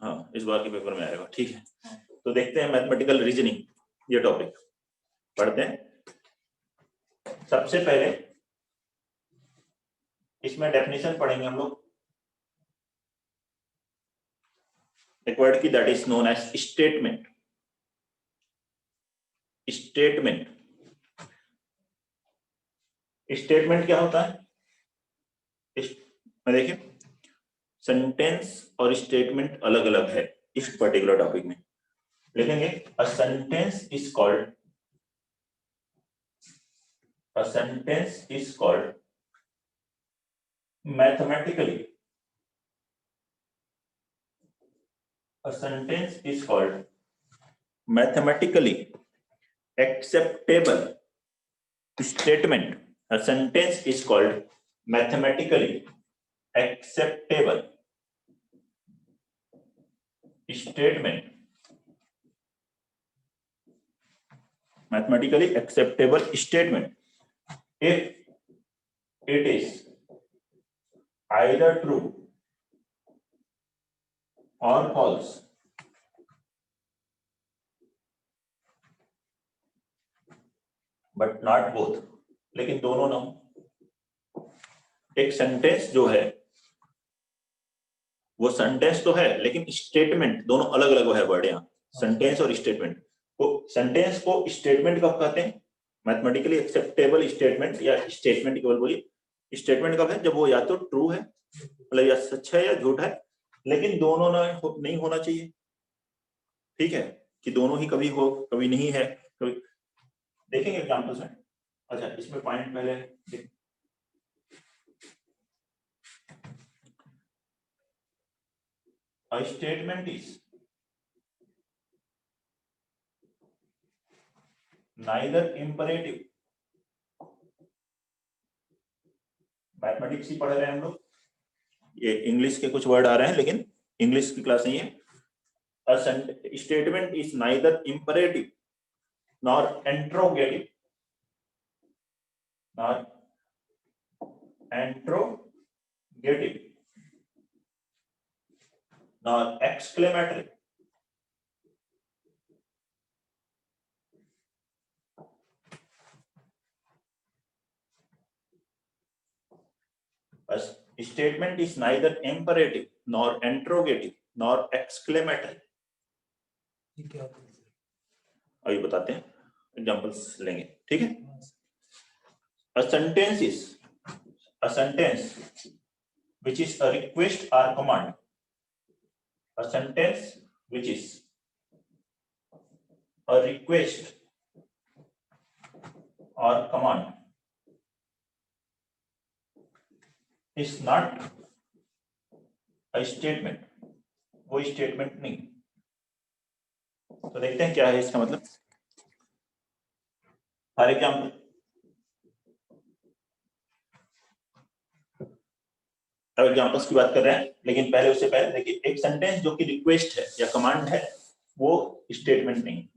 हाँ, इस बार के पेपर में आएगा। ठीक है, तो देखते हैं मैथमेटिकल रीजनिंग, ये टॉपिक पढ़ते हैं। सबसे पहले इसमें डेफिनेशन पढ़ेंगे हम लोग, एक वर्ड की, that is known as statement. Statement, statement क्या होता है? देखिए, सेंटेंस और स्टेटमेंट अलग अलग है इस पर्टिकुलर टॉपिक में। लिखेंगे a sentence is called, a sentence is called mathematically, a sentence is called mathematically acceptable statement. A sentence is called mathematically acceptable statement. Mathematically acceptable statement if it is either true or false, but not both. लेकिन दोनों ना हो। एक sentence जो है वो sentence तो है, लेकिन स्टेटमेंट दोनों अलग अलग है वर्ड यहाँ, सेंटेंस और स्टेटमेंट को। सेंटेंस को स्टेटमेंट कब कहते हैं? मैथमेटिकली एक्सेप्टेबल स्टेटमेंट, या स्टेटमेंट केवल बोलिए। स्टेटमेंट कब है? जब वो या तो ट्रू है, मतलब या सच है या झूठ है, लेकिन दोनों नहीं होना चाहिए। ठीक है, कि दोनों ही कभी हो कभी नहीं है, कभी। देखेंगे एग्जांपल्स में। अच्छा, इसमें पॉइंट पहले a statement is neither imperative, mathematics ही पढ़ रहे हैं हम लोग, ये इंग्लिश के कुछ वर्ड आ रहे हैं लेकिन इंग्लिश की क्लास नहीं है। A statement is neither imperative nor interrogative, nor interrogative, nor exclamatory. A statement is neither imperative nor interrogative nor exclamatory. अभी बताते हैं, एग्जांपल्स लेंगे। ठीक है, a sentence is a sentence which is a request or command. A sentence which is a request or command is not a statement. वो statement नहीं। तो देखते हैं क्या है इसका मतलब। फॉर एग्जाम्पल, अब एग्जाम्पल्स की बात कर रहे हैं, लेकिन पहले उससे पहले देखिए, एक सेंटेंस जो कि रिक्वेस्ट है या कमांड है वो स्टेटमेंट नहीं।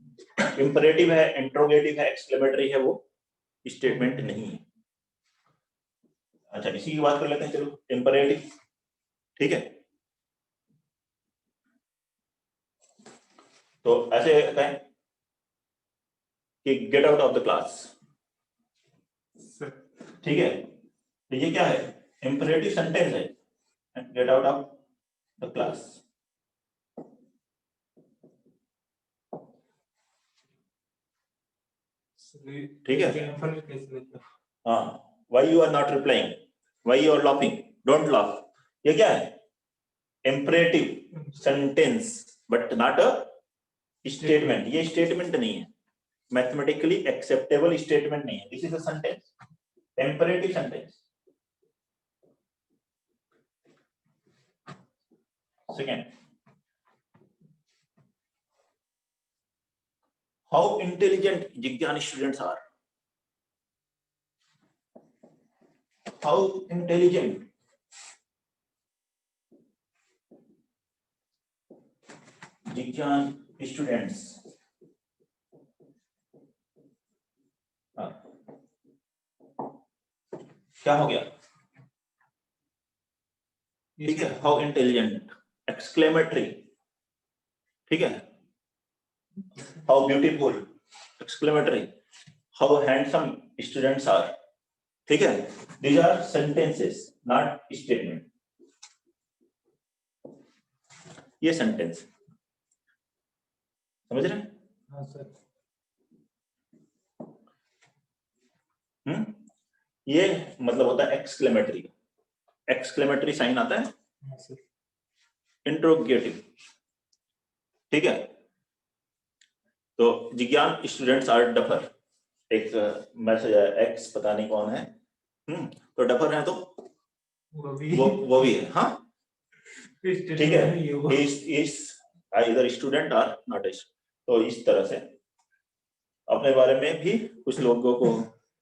इंपरेटिव है, इंट्रोगेटिव है, एक्सक्लेमेटरी है, वो स्टेटमेंट नहीं है। अच्छा, इसी की बात कर लेते हैं, चलो। इंपरेटिव, ठीक है, तो ऐसे कहें कि get out of the class. ठीक है, तो ये क्या है? इंपरेटिव सेंटेंस है, get out of the class. ठीक है, हाँ। Why you are not replying, why you are laughing, don't laugh, ये क्या है? Imperative sentence but not a statement. ये स्टेटमेंट नहीं है, मैथमेटिकली एक्सेप्टेबल स्टेटमेंट नहीं है। This is a sentence, imperative sentence. Second, how intelligent Vigyan students are. How intelligent Vigyan students, क्या हो गया? ठीक है, हाउ इंटेलिजेंट, एक्सक्लेमेटरी, ठीक है, how beautiful, exclamatory, how handsome students are, ठीक है, these are sentences not statement. ये सेंटेंस समझ रहे हैं? हाँ सर। ये मतलब होता है एक्सक्लेमेटरी का, एक्सक्लेमेटरी साइन आता है, हाँ सर। इंट्रोगेटिव, ठीक है। तो जिज्ञान स्टूडेंट्स आर डफर, एक मैसेज है, एक्स पता नहीं कौन है, तो डफर है तो वो भी है, हाँ ठीक है, इस either स्टूडेंट आर नॉट, तो इस तरह से अपने बारे में भी कुछ लोगों को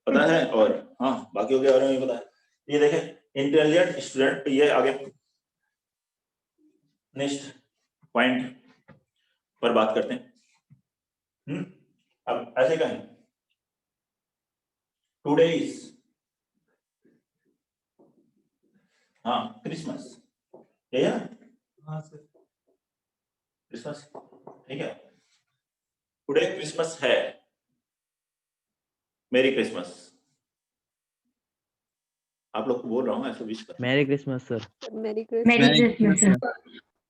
पता है और हाँ बाकियों के बारे में भी पता है। ये देखें इंटेलिजेंट स्टूडेंट, ये आगे नेक्स्ट पॉइंट पर बात करते हैं। अब ऐसे कहें टुडे इज, हाँ क्रिसमस, यही है हाँ सर। क्रिसमस, ठीक है, टुडे क्रिसमस है, मेरी क्रिसमस, आप लोग को बोल रहा हूँ ऐसे विश कर, मैरी क्रिसमस सर। मेरी क्रिसमस।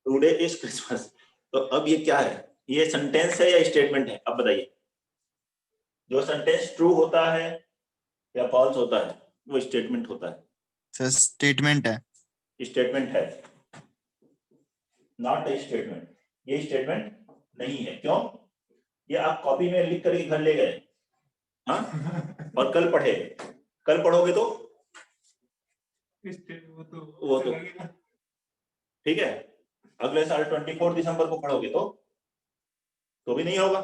Today is Christmas. तो अब ये क्या है, ये सेंटेंस है या स्टेटमेंट है, अब बताइए। जो सेंटेंस ट्रू होता है या फॉल्स होता है वो स्टेटमेंट होता है। सर स्टेटमेंट है। स्टेटमेंट है, नॉट ए स्टेटमेंट, ये स्टेटमेंट नहीं है। क्यों? ये आप कॉपी में लिख करके घर ले गए, हाँ, और कल पढ़े, कल पढ़ोगे तो वो तो ठीक है, अगले साल 24 दिसंबर को पढ़ोगे तो भी नहीं होगा,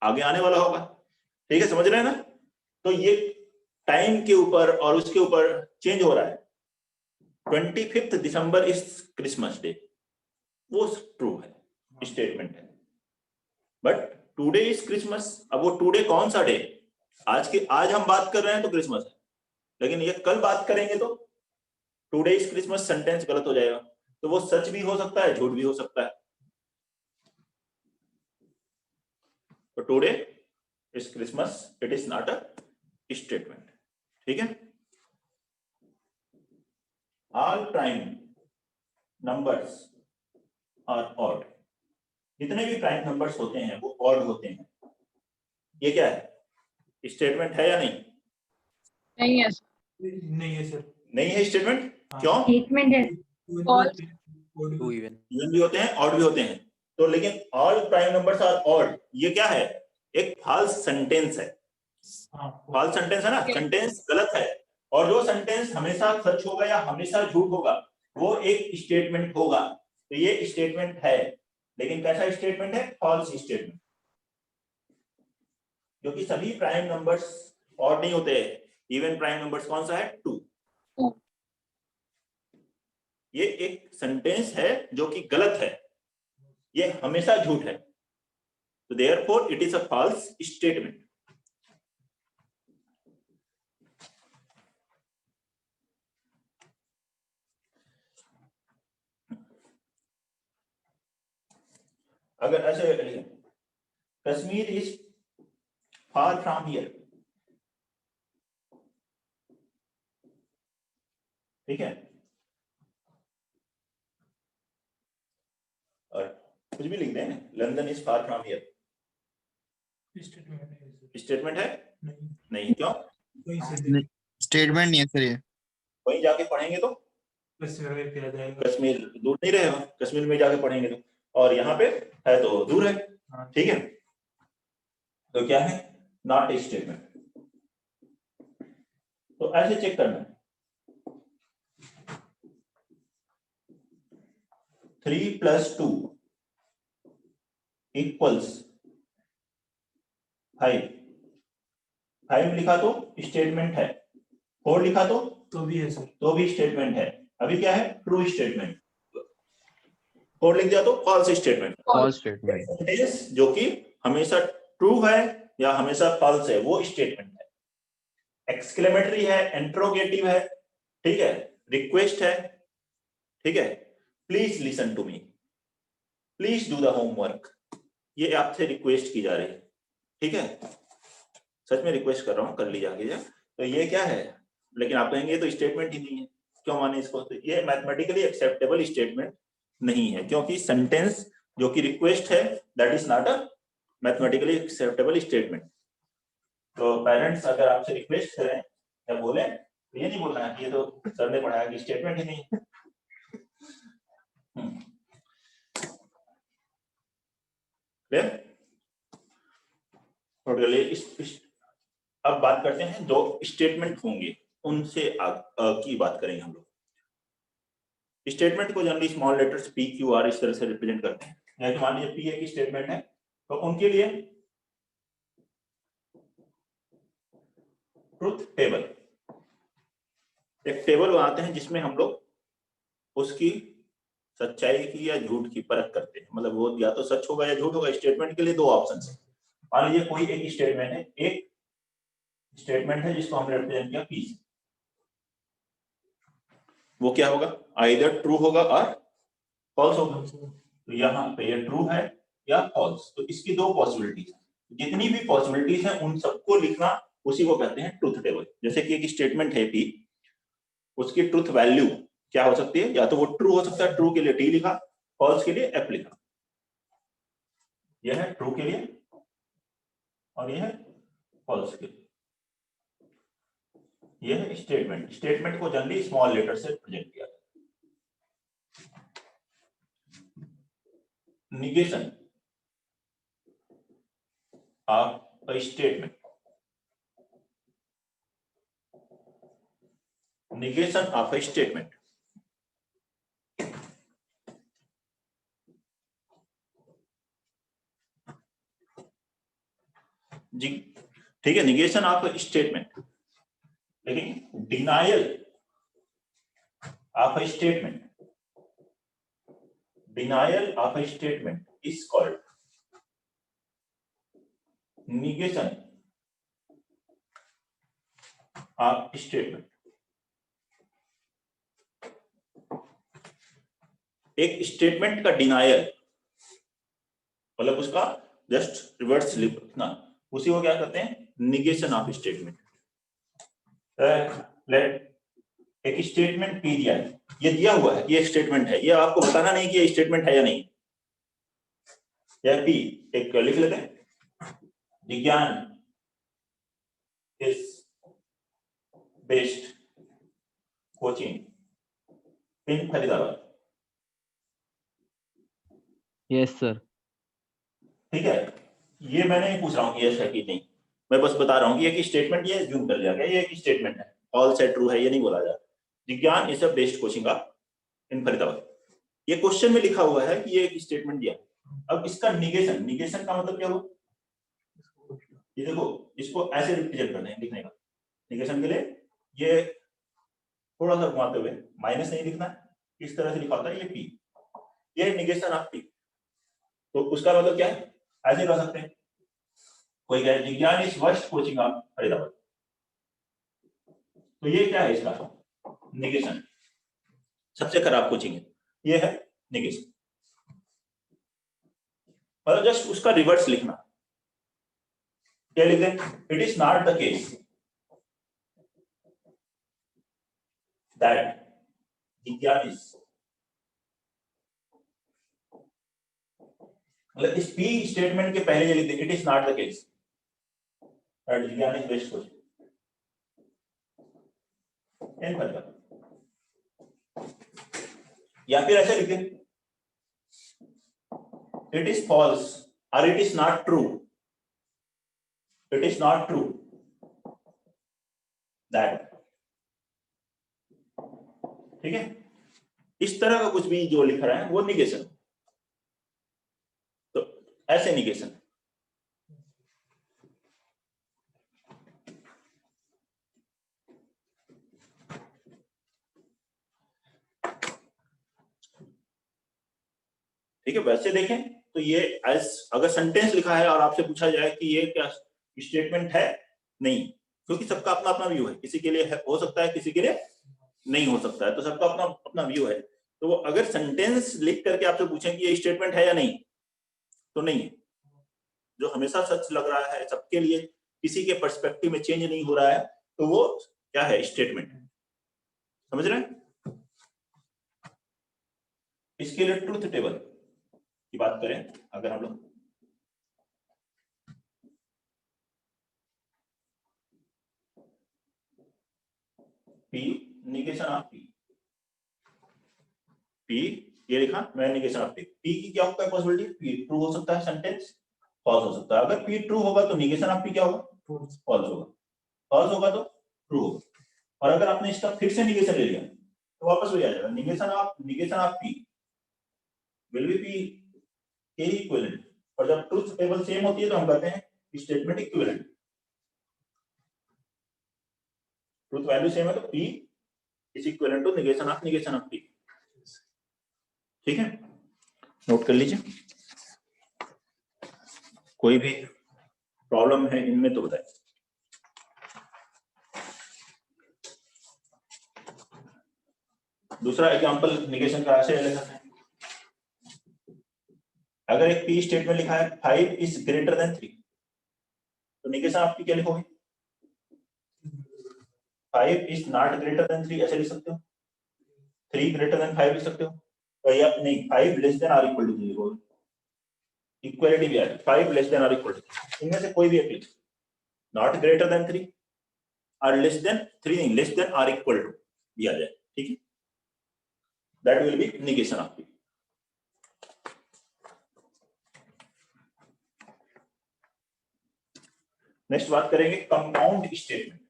आगे आने वाला होगा, ठीक है, समझ रहे हैं ना? तो ये टाइम के ऊपर और उसके ऊपर चेंज हो रहा है। 25 दिसंबर इज क्रिसमस डे, वो ट्रू है, स्टेटमेंट है, बट टुडे इज क्रिसमस, अब वो टुडे कौन सा डे, आज हम बात कर रहे हैं तो क्रिसमस है, लेकिन ये कल बात करेंगे तो टुडे इज क्रिसमस सेंटेंस गलत हो जाएगा। तो वो सच भी हो सकता है, झूठ भी हो सकता है। तो today is Christmas, it is not a statement, ठीक है। All prime numbers are odd, जितने भी प्राइम नंबर्स होते हैं वो ऑड होते हैं। ये क्या है, स्टेटमेंट है या नहीं? नहीं है। नहीं है सर। नहीं है स्टेटमेंट, क्यों? स्टेटमेंट है। इवन भी होते हैं, ऑड भी होते हैं। तो लेकिन all prime numbers are odd, ये क्या है, एक फॉल्स सेंटेंस है। फॉल्स सेंटेंस है ना, सेंटेंस गलत है। और जो सेंटेंस हमेशा सच होगा या हमेशा झूठ होगा वो एक स्टेटमेंट होगा। तो ये स्टेटमेंट है, लेकिन कैसा स्टेटमेंट है? फॉल्स स्टेटमेंट, क्योंकि सभी प्राइम नंबर्स ऑड नहीं होते। इवन प्राइम नंबर्स कौन सा है? 2। ये एक सेंटेंस है जो कि गलत है, ये हमेशा झूठ है, तो therefore it is a false statement. अगर ऐसे लिखें Kashmir is far from here, ठीक है, और कुछ भी लिख दें, London is far from here, statement है? नहीं, क्यों? स्टेटमेंट नहीं है सर ये। वहीं जाके पढ़ेंगे तो कश्मीर दूर नहीं रहेगा, कश्मीर में जाके पढ़ेंगे तो, और यहाँ पे है तो दूर है, ठीक है। तो क्या है? Not a statement. तो ऐसे चेक करना है। 3 + 2 = 5। 5 लिखा तो स्टेटमेंट है, 4 लिखा तो भी है सर। तो भी स्टेटमेंट है। अभी क्या है? True statement. 4 लिख दिया तो false statement. False statement. Sentence जो कि हमेशा ट्रू है या हमेशा फॉल्स है वो स्टेटमेंट है। एक्सक्लेमेटरी है, इंट्रोगेटिव है, ठीक है, रिक्वेस्ट है, ठीक है, please listen to me, please do the homework, ये आपसे रिक्वेस्ट की जा रही है, ठीक है, सच में रिक्वेस्ट कर रहा हूँ, कर ली जाके जा। तो ये क्या है, लेकिन आप कहेंगे ये तो स्टेटमेंट ही नहीं है, क्यों माने इसको, तो ये मैथमेटिकली एक्सेप्टेबल स्टेटमेंट नहीं है, क्योंकि सेंटेंस जो कि रिक्वेस्ट है that is not a mathematically acceptable statement. तो पेरेंट्स अगर आपसे रिक्वेस्ट करें या बोले तो ये नहीं बोलना है कि ये तो सर ने पढ़ाया कि स्टेटमेंट ही नहीं है। अब बात करते हैं जो स्टेटमेंट होंगे उनसे की बात करेंगे हम लोग। स्टेटमेंट को generally small letters P Q R इस तरह से रिप्रेजेंट करते हैं। जैसे मान लीजिए पी एक स्टेटमेंट है तो उनके लिए ट्रुथ टेबल, एक टेबल बनाते हैं जिसमें हम लोग उसकी सच्चाई की या झूठ की परख करते हैं, मतलब वो या तो सच होगा या झूठ होगा। स्टेटमेंट के लिए दो ऑप्शन है। मान लीजिए कोई एक स्टेटमेंट है, एक स्टेटमेंट है जिसको हमने रिप्रेजेंट किया पी, वो क्या होगा, आइदर ट्रू होगा और फॉल्स होगा। तो यहाँ पे ये ट्रू है या फॉल्स, तो इसकी दो पॉसिबिलिटीज है। जितनी भी पॉसिबिलिटीज हैं उन सबको लिखना, उसी को कहते हैं ट्रुथ टेबल। जैसे कि एक स्टेटमेंट है पी, उसकी ट्रुथ वैल्यू क्या हो सकती है, या तो वो ट्रू हो सकता है, ट्रू के लिए टी लिखा, फॉल्स के लिए एफ लिखा। यह है ट्रू के लिए और यह है फॉल्स के लिए। यह है स्टेटमेंट। स्टेटमेंट को जनरली स्मॉल लेटर से प्रेजेंट किया जाता है। Negation of a statement, negation of a statement, जी ठीक है, निगेशन ऑफ अ स्टेटमेंट। लेकिन denial of a statement, denial of a statement is called negation of statement. एक statement का डिनायल मतलब उसका जस्ट रिवर्स लिखना, उसी को क्या कहते हैं, निगेशन ऑफ स्टेटमेंट। एक स्टेटमेंट पी दिया है, ये दिया हुआ है कि ये स्टेटमेंट है, ये आपको बताना नहीं कि ये स्टेटमेंट है या नहीं। यह पी एक लिख लेते हैं, विज्ञान is best coaching in Faridabad. Yes sir. ठीक है, ये मैं नहीं पूछ रहा हूँ कि यस है कि नहीं, मैं बस बता रहा हूँ कि एक स्टेटमेंट ये ज्यूम कर लिया गया, ये एक स्टेटमेंट है, फॉल्स है ट्रू है ये नहीं बोला जा। विज्ञान is a best coaching in Faridabad, ये क्वेश्चन में लिखा हुआ है कि ये एक स्टेटमेंट दिया। अब इसका निगेशन, निगेशन का मतलब क्या हुआ, ये देखो इसको ऐसे रिप्रेजेंट करना है लिखने का। निगेशन के लिए ये थोड़ा सा घुमाते हुए माइनस नहीं लिखना है, इस तरह से लिखा होता है ये पी, ये निगेशन ऑफ पी। तो उसका मतलब क्या है, ऐसे कर सकते हैं, कोई कहे विज्ञान is worst coaching of Faridabad, तो ये क्या है इसका निगेशन, सबसे खराब कोचिंग है, ये है निगेशन। मतलब जस्ट उसका रिवर्स लिखना, क्या लिख दें, it is not the case that Vigyan is, मतलब इस पी स्टेटमेंट के पहले ये लिख दें, it is not the case that Vigyan is best coaching in Faridabad. या फिर ऐसे लिखें, इट इज फॉल्स और it is not true, it is not true that. ठीक है, इस तरह का कुछ भी जो लिख रहा है वो निगेशन, तो ऐसे निगेशन। ठीक है, वैसे देखें तो ये अगर सेंटेंस लिखा है और आपसे पूछा जाए कि ये क्या स्टेटमेंट है, नहीं, क्योंकि सबका अपना अपना व्यू है, किसी के लिए हो सकता है किसी के लिए नहीं हो सकता है, तो सबका अपना अपना व्यू है। तो वो अगर सेंटेंस लिख करके आपसे पूछें कि ये स्टेटमेंट है या नहीं, तो नहीं है। जो हमेशा सच लग रहा है सबके लिए, किसी के पर्सपेक्टिव में चेंज नहीं हो रहा है, तो वो क्या है? स्टेटमेंट। समझ रहे हैं? इसके लिए ट्रूथ टेबल की बात करें अगर हम लोग, P negation of P, P ये लिखा मैं निगेशन ऑफ पी, पी की क्या होता है पॉसिबिलिटी? पी ट्रू हो सकता है, सेंटेंस फॉल्स हो सकता है। अगर पी ट्रू होगा तो निगेशन ऑफ पी क्या होगा? फॉल्स होगा। फॉल्स होगा तो ट्रू होगा। और अगर आपने इसका फिर से निगेशन ले लिया तो वापस वही आ जाएगा, negation of P will be P के इक्विवेलेंट। और जब ट्रूथ टेबल सेम होती है तो हम कहते हैं statement equivalent. Truth value same है तो P is equivalent to negation of P. ठीक है, नोट कर लीजिए। कोई भी प्रॉब्लम है इनमें तो बताइए। दूसरा एग्जांपल निगेशन का ऐसे ले सकते हैं। अगर एक पी स्टेटमेंट लिखा है 5 इज ग्रेटर देन 3, तो निगेशन आप क्या लिखोगे? 5 इज नॉट ग्रेटर देन 3 ऐसे लिख सकते हो, 3 ग्रेटर देन 5 लिख सकते हो, और या नहीं 5 लेस देन और इक्वल टू 3 लिखोगे। इक्वालिटी भी है, 5 लेस देन और इक्वल टू 3, इनमें से कोई भी एक लिख, नॉट ग्रेटर देन 3 और लेस देन 3 नहीं, लेस देन और इक्वल टू दिया जाए। ठीक है, that will be negation of P. Next बात करेंगे कंपाउंड स्टेटमेंट।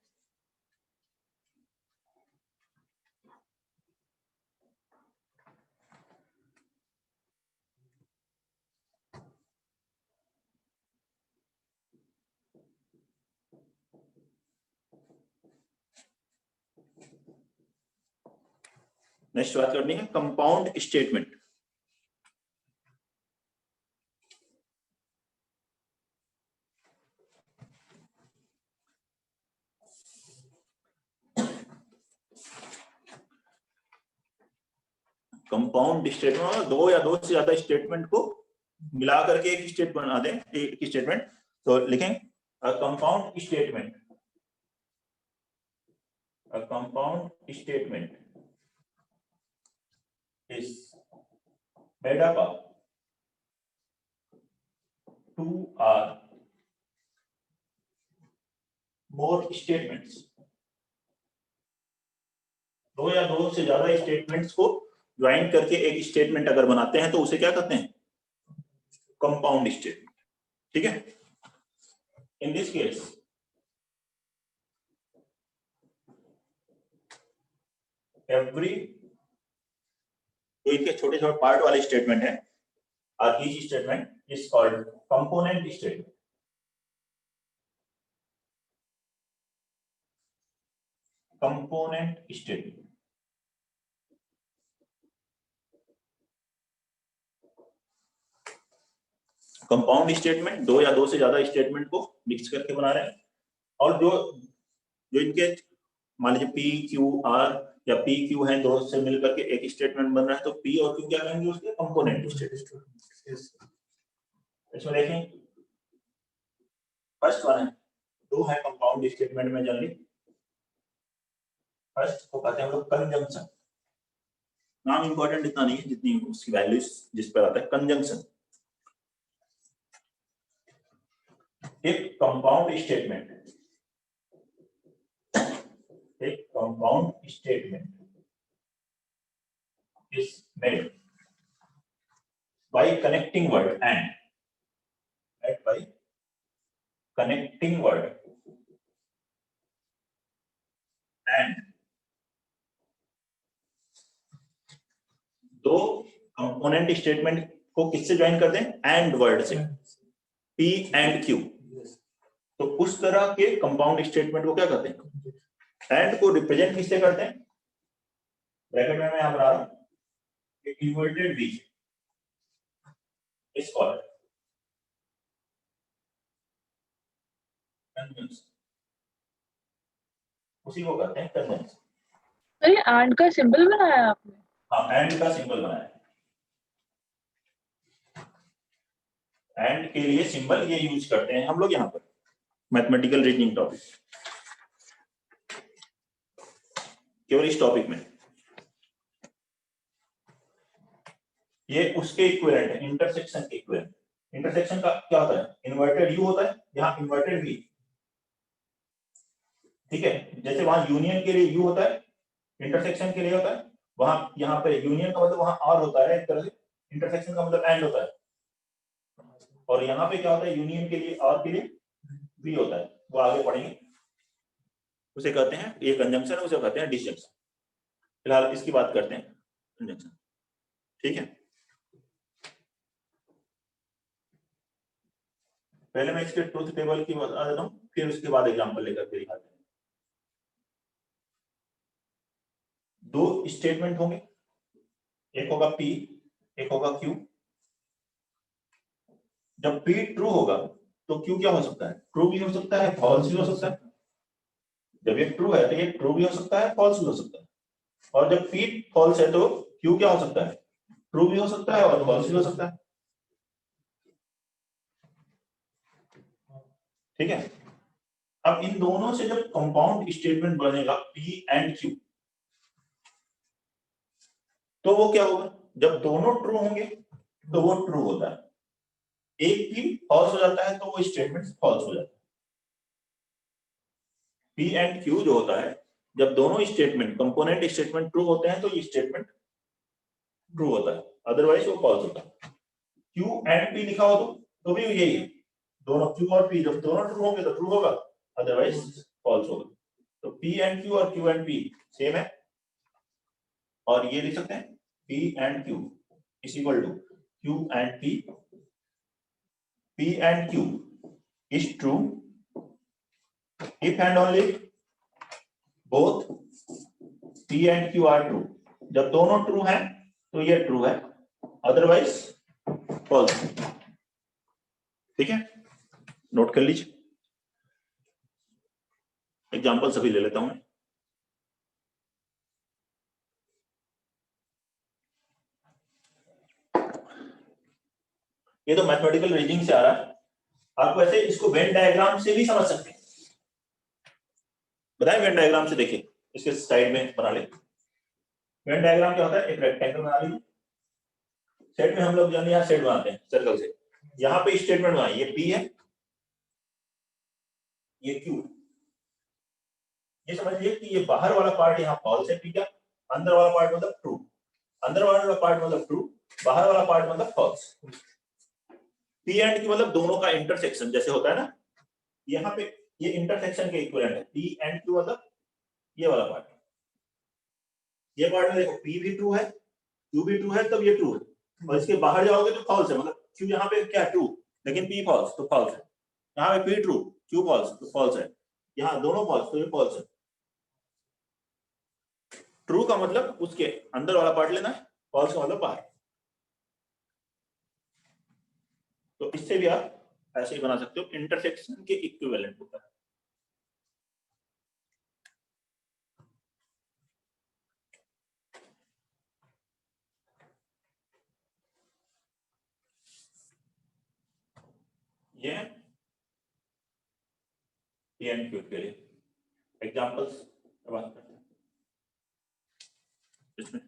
नेक्स्ट बात करनी है कंपाउंड स्टेटमेंट। कंपाउंड स्टेटमेंट दो या दो से ज्यादा स्टेटमेंट को मिला करके एक स्टेटमेंट बना दें, एक स्टेटमेंट। तो लिखें compound statement, compound statement is made up of 2 or more statements। दो या दो से ज्यादा स्टेटमेंट्स को ज्वाइन करके एक स्टेटमेंट अगर बनाते हैं तो उसे क्या कहते हैं? Compound statement. ठीक है, इन दिस केस एवरी, तो इनके छोटे छोटे पार्ट वाले स्टेटमेंट है, और each statement is called component statement. Component statement. Compound statement दो या दो से ज्यादा स्टेटमेंट को मिक्स करके बना रहे हैं, और जो जो इनके मान लीजिए पी क्यू आर या पी क्यू है, दो से मिलकर के एक स्टेटमेंट बन रहा है, तो पी और क्यू क्या कहेंगे? उसके कंपोनेंट स्टेटमेंट। इसमें देखें फर्स्ट वन है, दो है कंपाउंड स्टेटमेंट में जनरली। फर्स्ट को कहते हैं हम लोग कंजंक्शन। नाम इंपॉर्टेंट इतना नहीं है जितनी उसकी वैल्यूज जिस पर आता है, कंजंक्शन। एक कंपाउंड स्टेटमेंट, एक compound statement is made by connecting word and, right, by connecting word and। दो कंपोनेंट स्टेटमेंट को किससे ज्वाइन कर दें? एंड वर्ड से, P एंड Q। तो उस तरह के कंपाउंड स्टेटमेंट को क्या कहते हैं? एंड को रिप्रेजेंट किससे करते हैं? ब्रैकेट में मैं यहां बना रहा हूं, inverted V is called conjunction. उसी को कहते हैं कंजंक्शन। अरे एंड का सिंबल बनाया आपने? हाँ एंड का सिंबल बनाया, एंड के लिए सिंबल ये यूज करते हैं हम लोग यहाँ पर मैथमेटिकल रीजनिंग टॉपिक, केवल इस टॉपिक में। ये उसके इक्विवेलेंट है, इंटरसेक्शन के इक्विवेलेंट। इंटरसेक्शन का क्या होता है, इन्वर्टेड यू होता है, यहाँ इन्वर्टेड वी, ठीक है। जैसे वहां यूनियन के लिए यू होता है, इंटरसेक्शन के लिए होता है, वहां यहाँ पे यूनियन का मतलब वहां आर होता है एक तरह से, इंटरसेक्शन का मतलब एंड होता है, और यहाँ पे क्या होता है, यूनियन के लिए आर के लिए वी होता है, वो आगे पढ़ेंगे। उसे कहते हैं, ये कंजंक्शन है, उसे कहते हैं डिसजंक्शन। फिलहाल इसकी बात करते हैं, कंजंक्शन, ठीक है। पहले मैं इसके ट्रुथ टेबल की बता देता हूँ, फिर उसके बाद एग्जांपल लेकर के दिखाते हैं। दो स्टेटमेंट होंगे, एक होगा P, एक होगा Q। जब P ट्रू होगा तो Q क्या हो सकता है, ट्रू भी हो सकता है, फॉल्स भी हो सकता है। जब ये ट्रू है तो ये ट्रू भी हो सकता है, फॉल्स भी हो सकता है। और जब P फॉल्स है तो Q क्या हो सकता है, ट्रू भी हो सकता है और फॉल्स भी हो सकता है, ठीक है। अब इन दोनों से जब कंपाउंड स्टेटमेंट बनेगा P एंड Q, तो वो क्या होगा, जब दोनों ट्रू होंगे तो वो ट्रू होता है, एक भी फॉल्स हो जाता है तो वो स्टेटमेंट फॉल्स हो जाता है। P एंड Q जो होता है, जब दोनों स्टेटमेंट कंपोनेंट स्टेटमेंट ट्रू होते हैं तो ये स्टेटमेंट ट्रू होता है, अदरवाइज वो फॉल्स होता है। Q एंड P लिखा हो तो भी यही है, दोनों Q और P जब दोनों ट्रू होंगे तो ट्रू होगा, अदरवाइज फॉल्स होगा। तो P एंड Q और Q एंड P सेम है, और ये लिख सकते हैं P and Q is equal to Q and P, P and Q is true if and only both P and Q are true। जब दोनों ट्रू हैं तो ये ट्रू है, अदरवाइज फॉल्स, ठीक है। नोट कर लीजिए, एग्जांपल सभी ले लेता हूं मैं। ये तो मैथमेटिकल रीजनिंग से आ रहा है, आप वैसे इसको वेन डायग्राम से भी समझ सकते हैं। बताएं वेन डायग्राम से, देखिए इसके साइड में बना ले। वेन डायग्राम क्या होता है, एक रेक्टेंगल बना लीजिए, सेट में हम लोग जाने यहाँ सेट बनाते हैं सर्कल से, यहाँ पे स्टेटमेंट बनाइए, ये P है, ये Q। ये समझिए कि ये बाहर वाला पार्ट यहाँ फॉल्स है, P का, अंदर वाला पार्ट मतलब ट्रू, अंदर वाला पार्ट मतलब ट्रू, बाहर वाला पार्ट मतलब फॉल्स। P एंड Q मतलब दोनों का इंटरसेक्शन जैसे होता है ना, यहाँ पे ये इंटरसेक्शन के इक्विवेलेंट है। P एंड Q मतलब ये वाला पार्ट, ये पार्ट में देखो P भी ट्रू है, Q भी ट्रू है, तब ये ट्रू है, और इसके बाहर जाओगे तो फॉल्स है, मतलब Q यहाँ पे क्या ट्रू, लेकिन P फॉल्स तो फॉल्स है, यहाँ पे P ट्रू Q फॉल्स तो फॉल्स है, यहाँ दोनों फॉल्स तो ये फॉल्स है। ट्रू का मतलब उसके अंदर वाला पार्ट लेना है, फॉल्स का मतलब बाहर। तो इससे भी आप ऐसे ही बना सकते हो, इंटरसेक्शन के इक्विवेलेंट होता है। ये P एंड Q के लिए एग्जांपल्स बात करते हैं। इसमें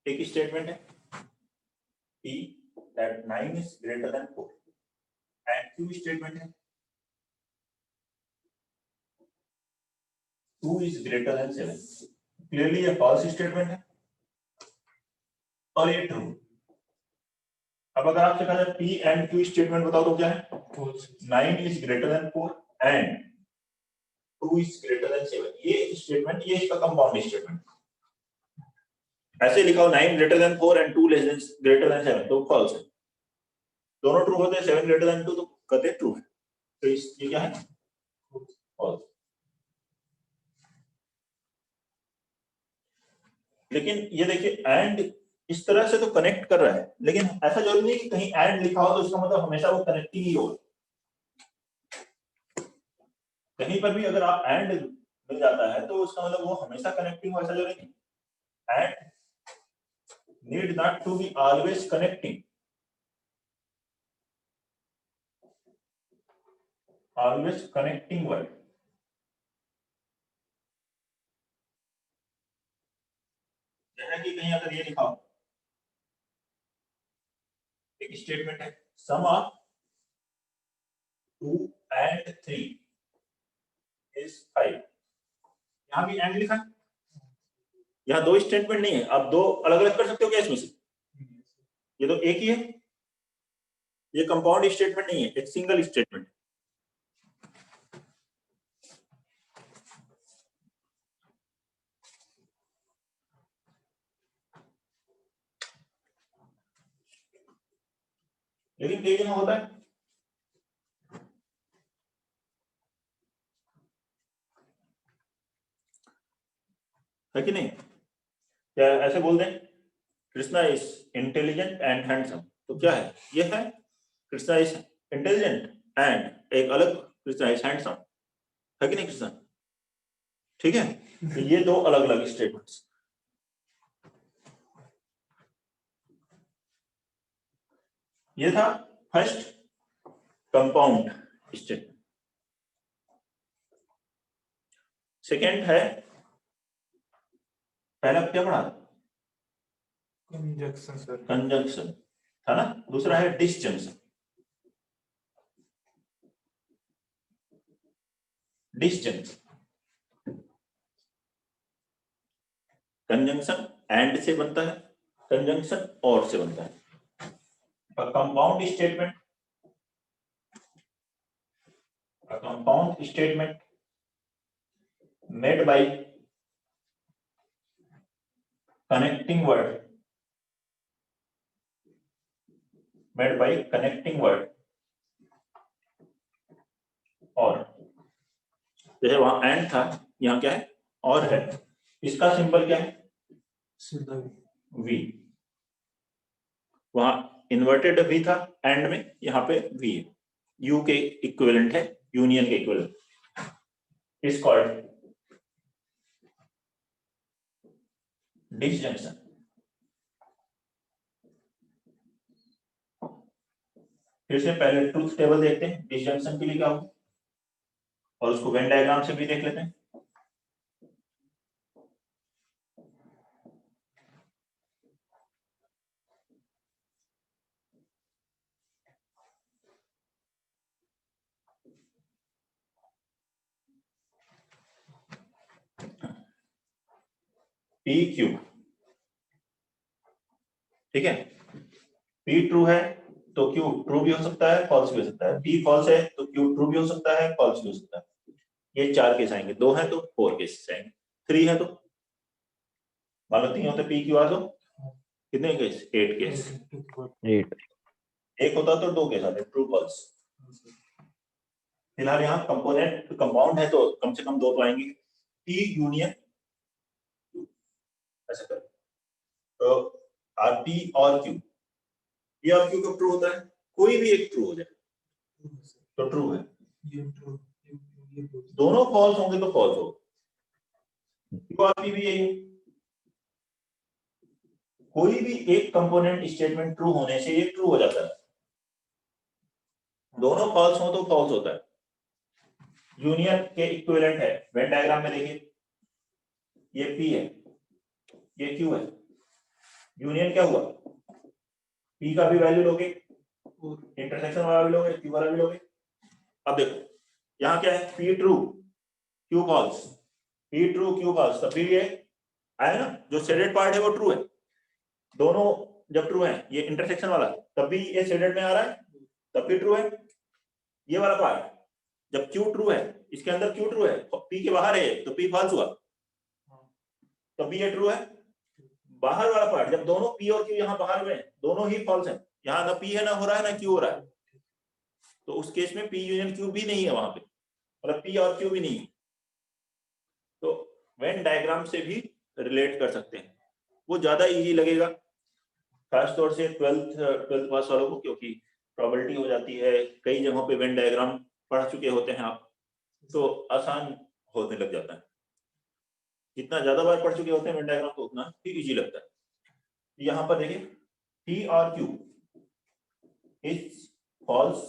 एक स्टेटमेंट है P that 9 is greater than 4 and Q statement है 2 is greater than 7। क्लियरली ये फॉल्स स्टेटमेंट है और ये ट्रू। अब अगर आपसे कहा जाए P एंड Q स्टेटमेंट बताओ तो क्या है, 9 is greater than 4 and 2 is greater than 7। ये स्टेटमेंट, ये इसका कंपाउंड स्टेटमेंट। ऐसे लिखा हो 9 greater than 4 and 2 greater than 7 तो फॉल्स है, दोनों ट्रू होते हैं, 7 greater than 2 तो कहते हैं ट्रू है, तो ये क्या है, फॉल्स। लेकिन ये देखिए एंड इस तरह से तो कनेक्ट कर रहा है, लेकिन ऐसा जरूरी नहीं कि कहीं एंड लिखा हो तो उसका मतलब हमेशा वो कनेक्टिंग ही होगा। कहीं पर भी अगर आप एंड मिल जाता है तो उसका मतलब वो हमेशा कनेक्टिंग हो, ऐसा जरूरी नहीं। and need not to be always connecting. Always connecting word. जैसा कि कहीं अगर ये लिखा हो, एक स्टेटमेंट है सम ऑफ 2 and 3 is 5, यहाँ भी एंड लिखा है, यहाँ दो स्टेटमेंट नहीं है, आप दो अलग अलग कर सकते हो क्या इसमें से? ये तो एक ही है, ये कंपाउंड स्टेटमेंट नहीं है, एक सिंगल स्टेटमेंट। लेकिन कई जगह होता है कि नहीं? क्या ऐसे बोल दें Krishna is intelligent and handsome, तो क्या है? ये है कृष्णा इज इंटेलिजेंट एंड एक अलग कृष्णा इज हैंडसम, है कि नहीं कृष्णा? ठीक है, तो ये दो अलग अलग स्टेटमेंट्स। ये था फर्स्ट कंपाउंड स्टेटमेंट। सेकेंड है, पहला क्या पढ़ा? Conjunction sir. कंजंक्शन था ना, दूसरा है डिसजंक्शन। डिसजंक्शन कंजंक्शन एंड से बनता है, कंजंक्शन और से बनता है। Compound statement, compound statement made by connecting word, made by connecting word, और जैसे वहां एंड था, यहाँ क्या है? और है। इसका सिंबल क्या है? सीधा वी। वहां इन्वर्टेड वी था एंड में, यहाँ पे वी है। यू के इक्विवेलेंट है, यूनियन के इक्विवेलेंट। Is called disjunction. फिर से पहले ट्रूथ टेबल देखते हैं डिसजंक्शन के लिए क्या हो, और उसको वेन डायग्राम से भी देख लेते हैं। पी क्यू, ठीक है, पी ट्रू है तो क्यू ट्रू भी हो सकता है, फॉल्स भी हो सकता है। पी फॉल्स है तो क्यू ट्रू भी हो सकता है, फॉल्स भी हो सकता है। ये 4 केस आएंगे, 2 है तो 4 केसेस आएंगे, 3 है तो मान लो 3 होते पी क्यू आर, तो कितने केस? 8 केस। 8 एक होता तो 2 केस आते, ट्रू फॉल्स। फिलहाल यहाँ कंपोनेंट कंपाउंड है तो कम से कम 2 तो आएंगे। पी यूनियन ऐसा कर, तो आर पी और क्यू, पी और क्यू कब ट्रू होता है? कोई भी एक ट्रू हो जाए तो ट्रू है, दोनों फॉल्स होंगे तो फॉल्स होगा। क्यू और पी भी यही है, कोई भी एक कंपोनेंट स्टेटमेंट ट्रू होने से ये ट्रू हो जाता है, दोनों फॉल्स हो तो फॉल्स होता है। यूनियन के इक्विवेलेंट है, वेन डायग्राम में देखिए, ये पी है, ये क्यू है, यूनियन क्या हुआ? पी का भी वैल्यू लोगे, इंटरसेक्शन वाला भी लोगे, क्यू वाला भी लोगे। अब देखो यहाँ क्या है? P true Q false, P true Q false, तब भी ये आया ना, जो शेडेड पार्ट है वो ट्रू है। दोनों जब ट्रू है, ये इंटरसेक्शन वाला तब भी ये शेडेड में आ रहा है, तब भी ट्रू है। ये वाला पार्ट जब क्यू ट्रू है, इसके अंदर क्यू ट्रू है, पी के बाहर है तो पी फॉल्स हुआ, तब भी ये ट्रू है। बाहर वाला पार्ट जब दोनों पी और क्यू यहाँ बाहर में दोनों ही फॉल्स है, यहाँ ना पी है ना हो रहा है ना क्यू हो रहा है, तो उस केस में पी यूनियन क्यू भी नहीं है वहां पे, मतलब पी और क्यू भी नहीं है। तो वेन डायग्राम से भी रिलेट कर सकते हैं, वो ज्यादा इजी लगेगा खासतौर से 12th पास वालों को, क्योंकि प्रोबेबिलिटी हो जाती है, कई जगहों पे वेन डायग्राम पढ़ चुके होते हैं आप, तो आसान होने लग जाता है। जितना ज्यादा बार पढ़ चुके होते हैं वेन डायग्राम तो उतना ही इजी लगता है। यहाँ पर देखिए P or Q is false,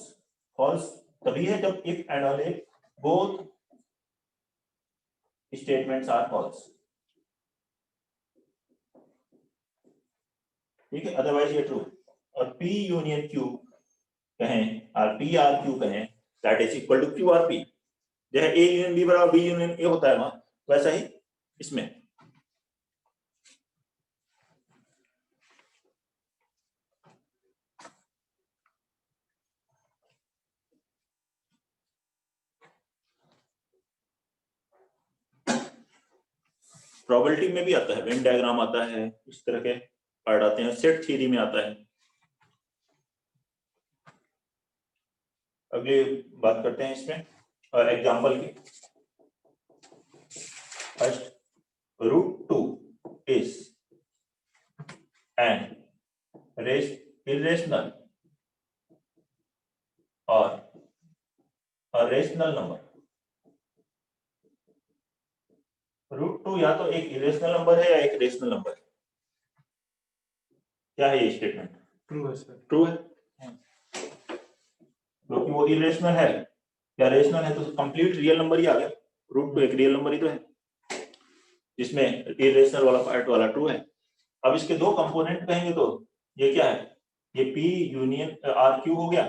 false तभी है जब if and only both statements are false, ठीक है, अदरवाइज ये ट्रू। और P यूनियन Q कहें और P आर Q कहें that is equal to Q or P, जैसे A यूनियन B बराबर B यूनियन A होता है वहां, वैसा ही इसमें। प्रोबेबिलिटी में भी आता है, वेन डायग्राम आता है, इस तरह के पार्ट आते हैं, सेट थ्योरी में आता है। अगली बात करते हैं इसमें और एग्जांपल की। First, √2 is an irrational or a rational number। √2 या तो एक इरेशनल नंबर है या एक रेशनल नंबर है। क्या है ये स्टेटमेंट? ट्रू है सर। ट्रू है, क्योंकि वो इरेशनल है या रेशनल है तो कंप्लीट रियल नंबर ही आ गया। √2 एक रियल नंबर ही तो है, जिसमें इरेशनल वाला पार्ट वाला ट्रू है। अब इसके दो कंपोनेंट कहेंगे तो ये क्या है, ये P यूनियन आर क्यू हो गया।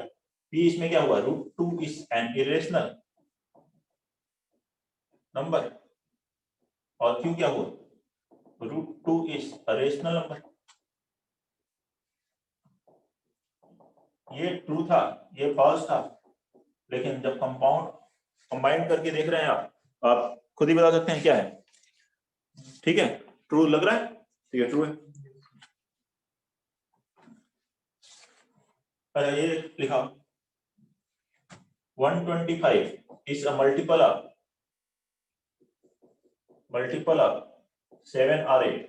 P इसमें क्या हुआ, √2 इज एन इरेशनल नंबर और Q क्या हुआ, √2 इज अ रेशनल नंबर। ये ट्रू था, ये फॉल्स था, लेकिन जब कंबाइंड करके देख रहे हैं आप खुद ही बता सकते हैं क्या है। ठीक है, ट्रू लग रहा है तो ये ट्रू है। अच्छा ये लिखा 125 इज अ मल्टीपल ऑफ 7 और 8।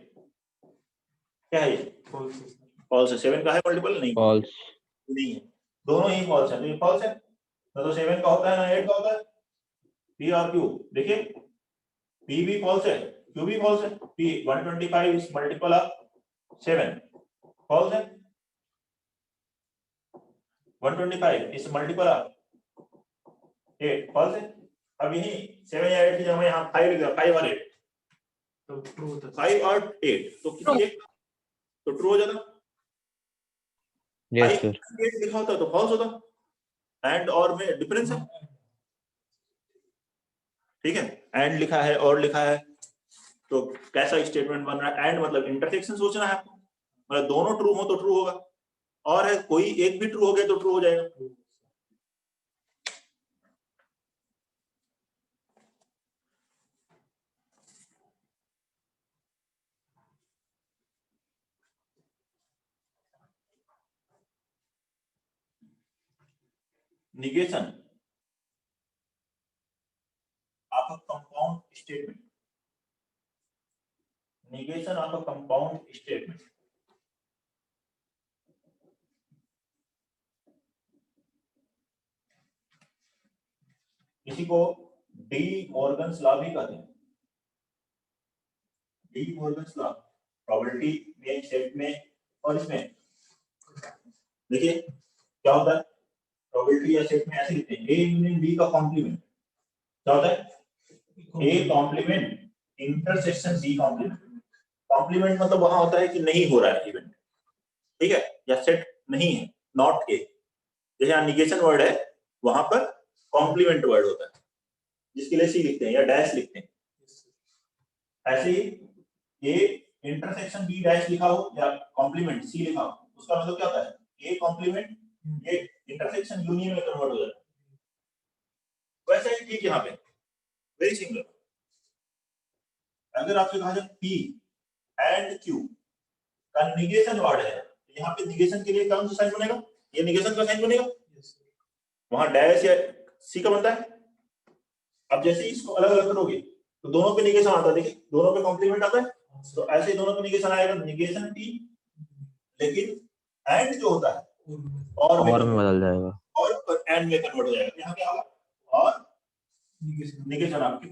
क्या है ये? फॉल्स है सर। फॉल्स है। 7 का है मल्टीपल? नहीं, फॉल्स, नहीं है, दोनों ही फॉल्स है। तो ये फॉल्स है, ना तो 7 का होता है ना 8 का होता है। P और Q देखिए, P भी फॉल्स है, Q भी फॉल्स है। P 125 is multiple of 7, false है। 125 इज मल्टीपल ऑफ 8, फॉल्स है। अब यही 7 या 8 की जगह यहाँ 5 लिख दिया, 5 और 8, तो ट्रू होता है। 5 और 8 तो किसी एक तो ट्रू हो जाता। Yes sir. 8 लिखा होता तो फॉल्स होता। एंड और में डिफरेंस है, ठीक है। एंड लिखा है और लिखा है तो कैसा स्टेटमेंट बन रहा है? एंड मतलब इंटरसेक्शन सोचना है आपको, मतलब दोनों ट्रू हो तो ट्रू होगा, और है कोई एक भी ट्रू हो गया तो ट्रू हो जाएगा। negation of a compound statement, negation of a compound statement। इसी को डी मॉर्गन्स लॉ भी कहते हैं। डी मॉर्गन्स लॉ प्रोबेबिलिटी में, सेट में और इसमें देखिए क्या होता है। प्रोबेबिलिटी या सेट में ऐसे लिखते हैं, ए यूनियन बी का कॉम्प्लीमेंट क्या होता है, A complement intersection B complement. Complement मतलब वहां होता है कि नहीं हो रहा है इवेंट, ठीक है, या सेट नहीं है, नॉट ए। जैसे यहाँ निगेशन वर्ड है, वहां पर कॉम्प्लीमेंट वर्ड होता है, जिसके लिए सी लिखते हैं या डैश लिखते हैं। ऐसे ही ए इंटरसेक्शन बी डैश लिखा हो या कॉम्प्लीमेंट सी लिखा हो, उसका मतलब क्या होता है, ए कॉम्प्लीमेंट ये इंटरसेक्शन यूनियन में कन्वर्ट हो जाता है। वैसा ही ठीक यहाँ पे, वेरी सिमिलर। अगर आपसे कहा जाए P एंड Q का निगेशन वर्ड है, यहाँ पे निगेशन के लिए कौन सा साइन बनेगा, ये निगेशन का साइन बनेगा, वहां डैश या सी का बनता है। अब जैसे ही इसको अलग अलग करोगे तो दोनों पे निगेशन आता है, देखिए दोनों पे कॉम्प्लीमेंट आता है, तो ऐसे ही दोनों पे निगेशन आएगा, निगेशन P, लेकिन एंड जो होता है और में बदल जाएगा, और एंड में कन्वर्ट हो जाएगा। यहाँ क्या होगा, और निगेशन आपकी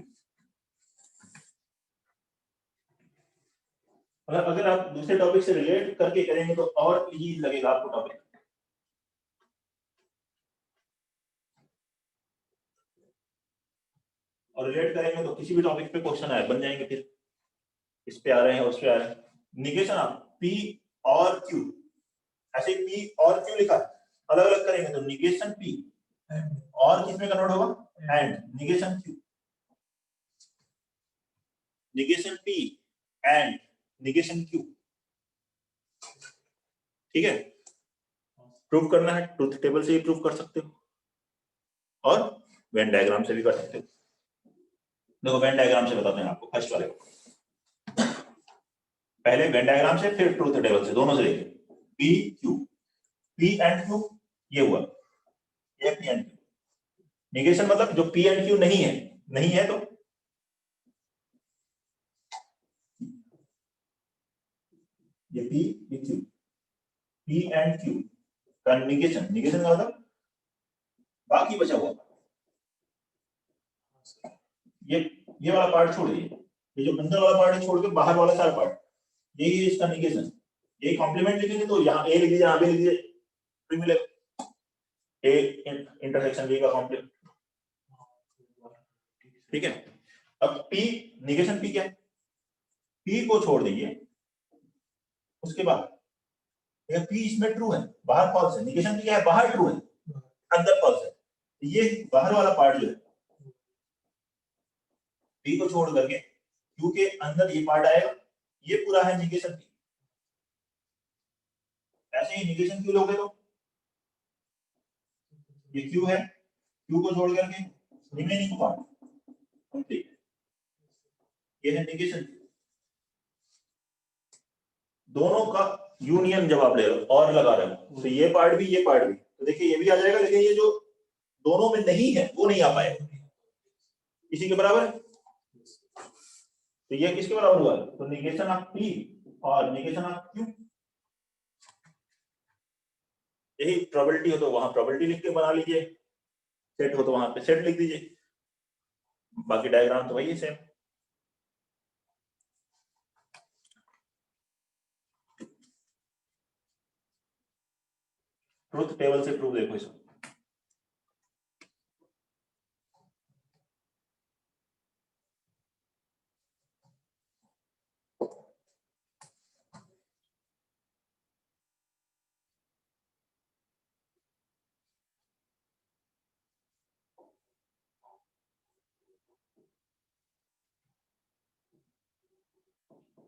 अगर आप दूसरे टॉपिक से रिलेट करके करेंगे तो और इजी लगेगा आपको टॉपिक। और रिलेट करेंगे तो किसी भी टॉपिक पे क्वेश्चन आए बन जाएंगे, फिर इस पे आ रहे हैं उस पे आ रहे हैं। निगेशन आप P और Q, ऐसे P और Q लिखा अलग अलग करेंगे तो निगेशन P और किसमें कन्वर्ट होगा and negation Q, negation P and negation Q। ठीक है, प्रूव करना है ट्रूथ टेबल से ही प्रूव कर सकते हो और वेन डायग्राम से भी कर सकते हो। देखो वेन डायग्राम से बताते हैं आपको, फर्स्ट वाले को पहले वेन डायग्राम से फिर ट्रूथ टेबल से, दोनों से देखिए। P Q, P and Q ये हुआ, ये P एंड Q। निगेशन मतलब जो P एंड Q नहीं है, नहीं है तो ये P ये Q, P एंड Q का निगेशन, निगेशन का मतलब बाकी बचा हुआ ये वाला पार्ट छोड़ दिए, ये जो अंदर वाला पार्ट है छोड़ के बाहर वाला सारा पार्ट, यही है इसका निगेशन। ये कॉम्प्लीमेंट लिखेंगे तो यहाँ ए लिख दीजिए, यहाँ बी लिख दीजिए, फिर मिलेगा ए इंटरसेक्शन बी का कॉम्प्लीमेंट। ठीक है, अब P निगेशन P क्या है, P को छोड़ दीजिए, उसके बाद P इसमें ट्रू है, बाहर फॉल्स है। निगेशन P क्या है, बाहर ट्रू है, अंदर फॉल्स है। ये बाहर वाला पार्ट जो है P को छोड़ करके Q के अंदर ये पार्ट आएगा, ये पूरा है निगेशन P। ऐसे ही निगेशन Q लोगे तो ये Q है, Q को छोड़ करके रिमेनिंग पार्ट कंप्लीट, ये है निगेशन। दोनों का यूनियन जब आप ले रहे हो और लगा रहे हो तो ये पार्ट भी ये पार्ट भी, तो देखिए ये भी आ जाएगा, लेकिन ये जो दोनों में नहीं है वो नहीं आ पाएगा, इसी के बराबर है। तो ये किसके बराबर हुआ, तो निगेशन ऑफ P और निगेशन ऑफ Q। यही प्रोबेबिलिटी हो तो वहां प्रोबेबिलिटी लिख के बना लीजिए, सेट हो तो वहां पे सेट लिख दीजिए, बाकी डायग्राम तो वही है सेम। ट्रुथ टेबल से प्रूव देखो इसको।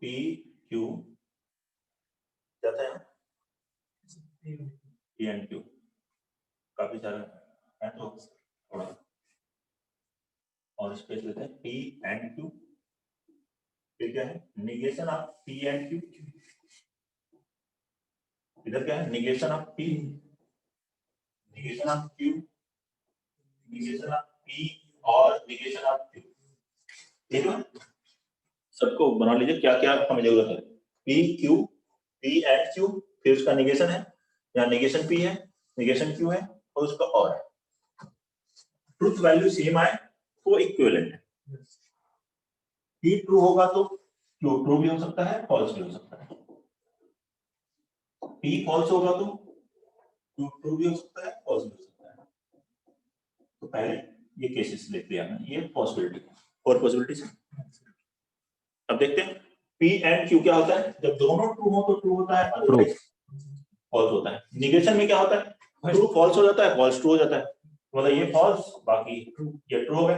P Q जाता है P एंड Q, काफी सारा है तो थोड़ा और स्पेस लेते हैं। P एंड Q, फिर क्या है negation of P and Q, इधर क्या है negation of P, negation of Q, negation of P और निगेशन ऑफ Q। ठीक है, सबको बना लीजिए क्या क्या हमें जरूरत है। P Q, P and Q, फिर उसका निगेशन है, यहाँ निगेशन P है, निगेशन Q है और उसका और है। ट्रुथ वैल्यू सेम आए तो इक्विवेलेंट है। P ट्रू होगा तो Q ट्रू भी हो सकता है, फॉल्स भी हो सकता है। P फॉल्स होगा तो Q ट्रू भी हो सकता है, फॉल्स भी हो सकता है। तो पहले ये केसेस लेते हैं, ये पॉसिबिलिटी और पॉसिबिलिटी से। अब देखते हैं P एंड Q क्या होता है, जब दोनों ट्रू हो तो ट्रू होता है, अदरवाइज फॉल्स होता है। निगेशन में क्या होता है, ट्रू फॉल्स हो जाता है, फॉल्स ट्रू हो जाता है, मतलब ये फॉल्स बाकी ये ट्रू हो गए।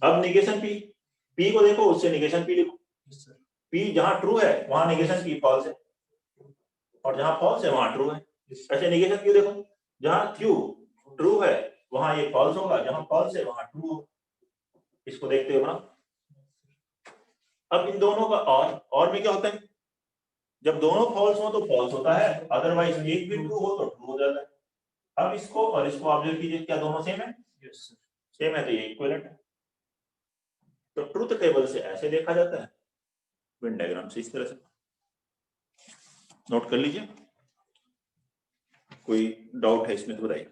अब निगेशन P को देखो, उससे निगेशन P लिखो। P जहां ट्रू है वहां निगेशन P फॉल्स है, और जहां फॉल्स है वहां ट्रू है। ऐसे निगेशन Q देखो, जहां Q ट्रू है वहां ये फॉल्स होगा, जहां फॉल्स है वहां ट्रू होगा। इसको देखते हो ना। अब इन दोनों का और में क्या होता है, जब दोनों फॉल्स हो तो फॉल्स होता है, अदरवाइज एक भी ट्रू हो तो ट्रू हो जाता है। अब इसको और इसको ऑब्जर्व कीजिए, क्या दोनों सेम है, सेम है तो ये इक्विवेलेंट है। तो ट्रुथ टेबल से ऐसे देखा जाता है, वेन डायग्राम से इस तरह से। नोट कर लीजिए, कोई डाउट है इसमें तो बताइए।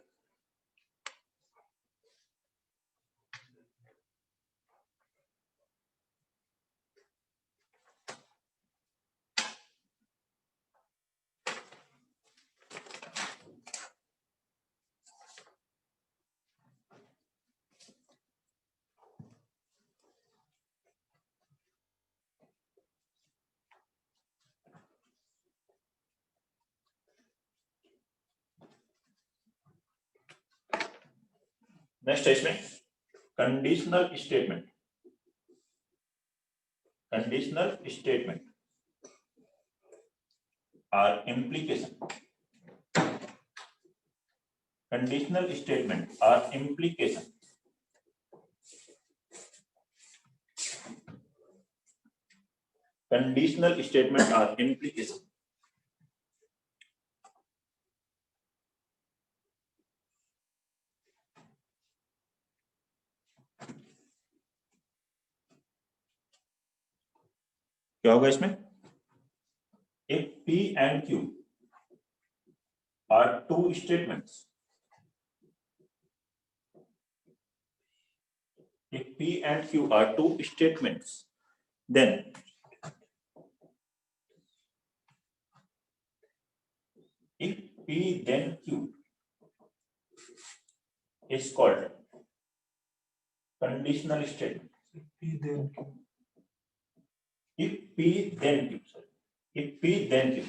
नेक्स्ट है इसमें conditional statement. Conditional statement or implication. Conditional statement or implication. Conditional statement or implication. क्या होगा इसमें? If P and Q are two statements, if P and Q are two statements, then if P then Q is called conditional statement. P then Q. If P then Q, sorry. If P then Q.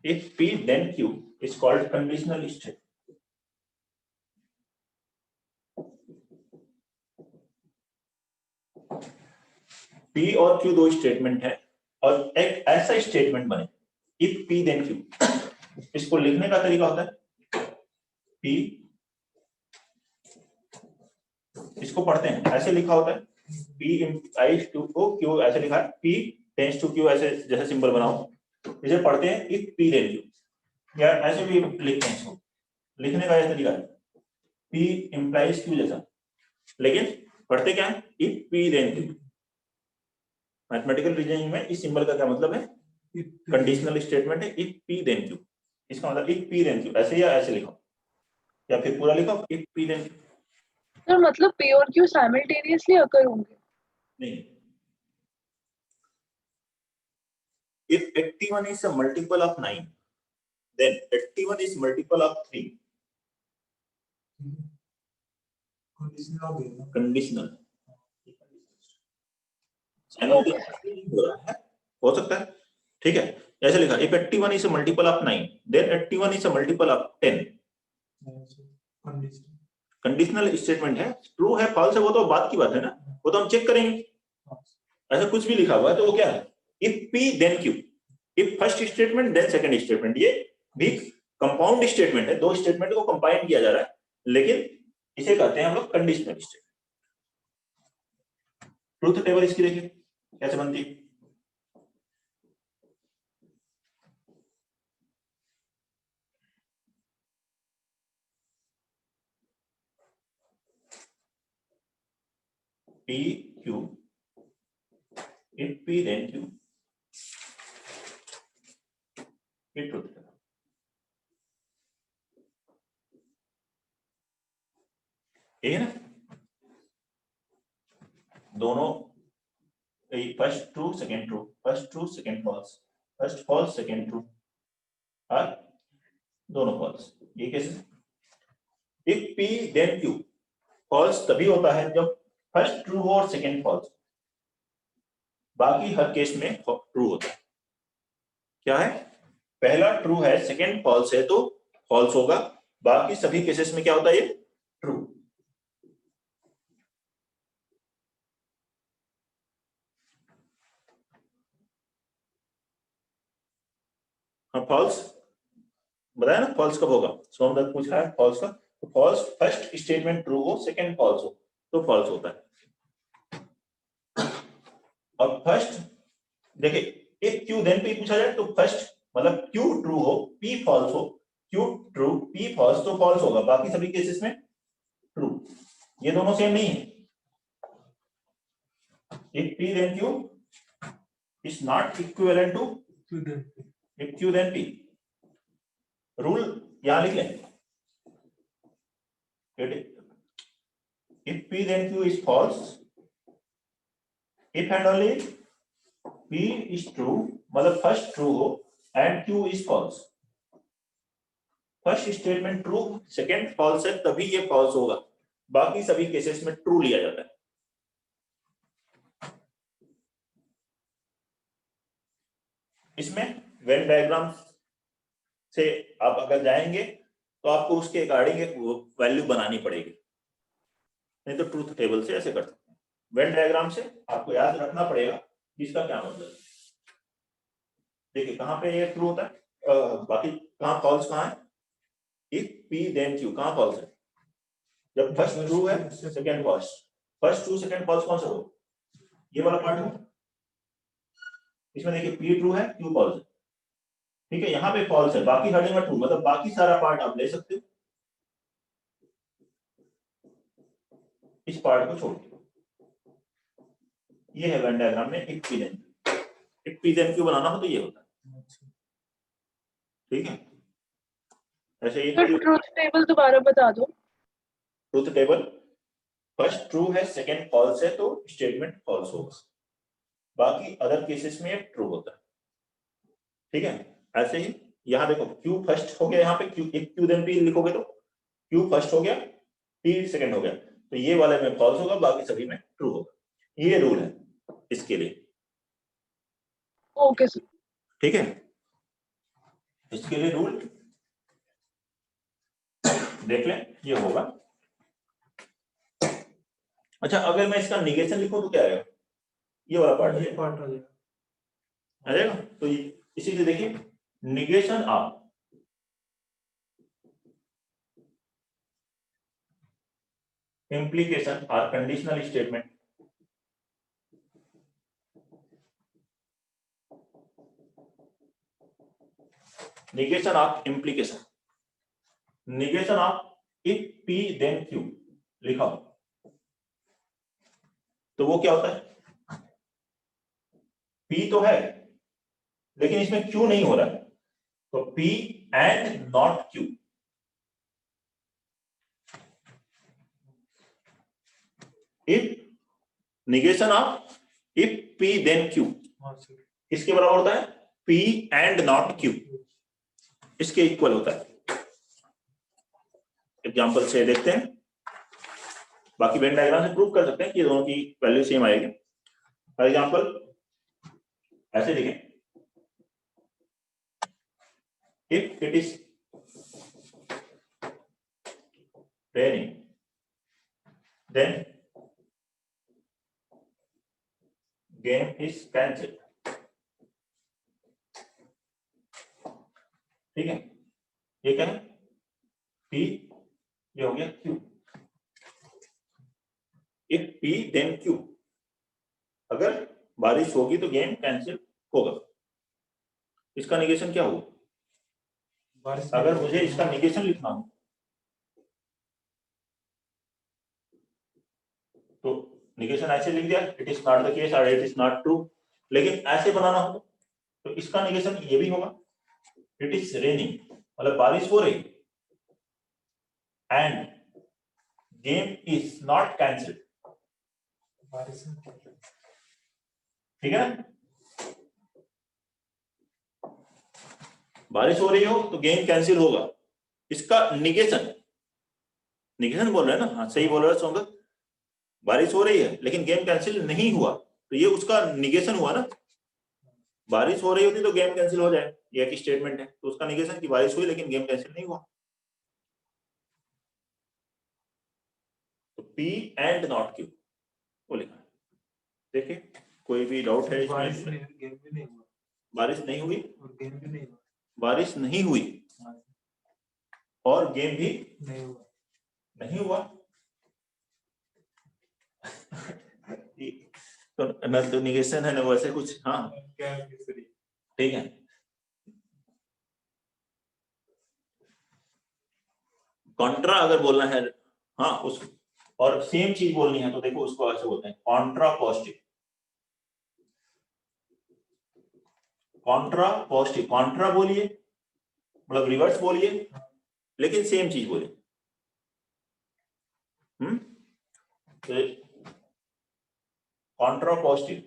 If P then Q is called conditional statement. P और Q दो statement है और एक ऐसा statement बने if P then Q। इसको लिखने का तरीका होता है P, इसको पढ़ते हैं ऐसे लिखा होता है P implies to Q, ऐसे लिखा है P tends to Q, ऐसे जैसे सिंबल बनाओ, इसे पढ़ते हैं if P then Q, या ऐसे भी लिखते हैं इसको, लिखने का यह तरीका है P implies Q जैसा, लेकिन पढ़ते क्या है if P then Q। Mathematical reasoning में इस सिंबल का क्या मतलब है? कंडीशनल स्टेटमेंट है if P then Q, इसका मतलब if P then Q, ऐसे या ऐसे लिखो या फिर पूरा लिखो if P then Q। Sir मतलब P और Q साइमल्टेनियसली अकर होंगे? नहीं, if 81 is a multiple of 9, then 81 is multiple of 3। Conditional हो गया। कंडीशनल हो सकता है, ठीक है, ऐसे लिखा if 81 is a multiple of 9, then 81 is a multiple of 10। Conditional conditional statement है, ट्रू है फॉल्स है वो तो बात की बात है ना, वो तो हम चेक करेंगे। ऐसा कुछ भी लिखा हुआ है तो वो क्या है if P then Q, if first statement then second statement, ये भी कंपाउंड स्टेटमेंट है, दो स्टेटमेंट को कंबाइन किया जा रहा है, लेकिन इसे कहते हैं हम लोग कंडीशनल स्टेटमेंट। ट्रूथ टेबल इसकी देखिए कैसे बनती है। P Q, if P then Q, ये ट्रूथ टेबल। ये है ना, दोनों first true second true, first true second false, first false second true, और दोनों फॉल्स, ये कैसे? if P then Q, false तभी होता है जब फर्स्ट ट्रू हो और सेकंड फॉल्स, बाकी हर केस में ट्रू होता है। क्या है? पहला ट्रू है सेकंड फॉल्स है तो फॉल्स होगा, बाकी सभी केसेस में क्या होता है? ये ट्रू। हाँ फॉल्स बताया ना, फॉल्स कब होगा? सोमदत्त पूछ रहा है फॉल्स का, तो फॉल्स फर्स्ट स्टेटमेंट ट्रू हो सेकंड फॉल्स हो तो फॉल्स होता है। और फर्स्ट देखिए if Q then P पूछा जाए तो फर्स्ट मतलब Q ट्रू हो P फॉल्स हो, Q ट्रू P फॉल्स तो फॉल्स होगा, बाकी सभी केसेस में ट्रू। ये दोनों सेम नहीं है। if P then Q is not equivalent to if Q then P, rule यहां लिख लें if P then Q is false, if and only P is true, मतलब फर्स्ट ट्रू हो and Q is false, first statement true second false है तभी ये false होगा, बाकी सभी केसेस में ट्रू लिया जाता है। इसमें वेन डायग्राम से आप अगर जाएंगे तो आपको उसके अकॉर्डिंग एक वैल्यू बनानी पड़ेगी, नहीं तो ट्रूथ टेबल से ऐसे कर सकते हैं। वेन डायग्राम से आपको याद रखना पड़ेगा कि इसका क्या मतलब है। देखिए कहाँ पे ये ट्रू होता है, बाकी कहाँ फॉल्स कहाँ है, इफ पी देन क्यू कहाँ फॉल्स है, जब फर्स्ट ट्रू है second false, first true second false कौन सा हो, ये वाला पार्ट हो, इसमें देखिए पी ट्रू है क्यू फॉल्स है, ठीक है, यहाँ पे फॉल्स है, बाकी हर जगह ट्रू, मतलब बाकी सारा पार्ट आप ले सकते हो इस पार्ट को छोड़ के। ये है वेन डायग्राम में इफ पी देन क्यू बनाना हो तो ये होता है, ठीक है। ऐसे ये ट्रूथ टेबल दोबारा बता दो। ट्रूथ टेबल फर्स्ट ट्रू है सेकंड फॉल्स है तो स्टेटमेंट फॉल्स होगा, बाकी अदर केसेस में ट्रू होता है, ठीक है। ऐसे ही यहाँ देखो क्यू फर्स्ट हो गया, यहाँ पे क्यू एक क्यू देन पी लिखोगे तो क्यू फर्स्ट हो गया पी सेकंड हो गया, तो ये वाले में फॉल्स होगा बाकी सभी में ट्रू होगा, ये रूल है इसके लिए, ओके सर। ठीक है। इसके लिए रूल देख लें, ये होगा। अच्छा अगर मैं इसका निगेशन लिखूं तो क्या आएगा, ये वाला पार्ट ये पार्ट आ जाएगा। आ जाएगा, तो इसी से देखिए negation of implication or conditional statement negation of implication, negation of if p then q लिखा हो तो वो क्या होता है, p तो है लेकिन इसमें q नहीं हो रहा है, तो p and not q, if negation of if p then q हाँ सर। इसके बराबर होता है p and not q, इसके इक्वल होता है। एग्जांपल से देखते हैं, बाकी वेन डायग्राम से प्रूव कर सकते हैं कि ये दोनों की वैल्यू सेम आएगी। फॉर एग्जांपल ऐसे देखें, if it is raining then game is cancelled, ठीक है। ये क्या है P, ये हो गया Q, if P then Q, अगर बारिश होगी तो गेम कैंसिल होगा, इसका निगेशन क्या होगा, बारिश अगर मुझे इसका निगेशन लिखना हो तो निगेशन ऐसे लिख दिया, it is not the case और इट इज नॉट ट्रू, लेकिन ऐसे बनाना हो तो इसका निगेशन ये भी होगा, इट इज रेनिंग मतलब बारिश हो रही end game is not cancelled, बारिश में ठीक है ना, बारिश हो रही हो तो गेम कैंसिल होगा, इसका निगेशन, निगेशन बोल रहे हैं ना, हाँ सही बोल रहे हो सोंग, बारिश हो रही है लेकिन गेम कैंसिल नहीं हुआ तो ये उसका निगेशन हुआ ना, बारिश हो रही होती तो गेम कैंसिल हो जाए, ये एक स्टेटमेंट है तो उसका निगेशन की बारिश हुई लेकिन गेम कैंसिल नहीं हुआ, तो P एंड नॉट Q वो लिखा है। देखिए कोई भी डाउट है बारिश इसमें, नहीं, गेम भी नहीं हुआ बारिश नहीं हुई, और गेम भी नहीं हुआ। बारिश नहीं हुई हाँ, और गेम भी नहीं हुआ। नहीं हुआ तो न तो निगेशन है ना वैसे कुछ, हाँ क्या है तीसरी? ठीक है। कॉन्ट्रा अगर बोलना है, हाँ उस और सेम चीज बोलनी है तो देखो उसको ऐसे बोलते हैं Contra positive, Contra positive, Contra बोलिए मतलब रिवर्स बोलिए लेकिन सेम चीज बोलिए, Contra positive,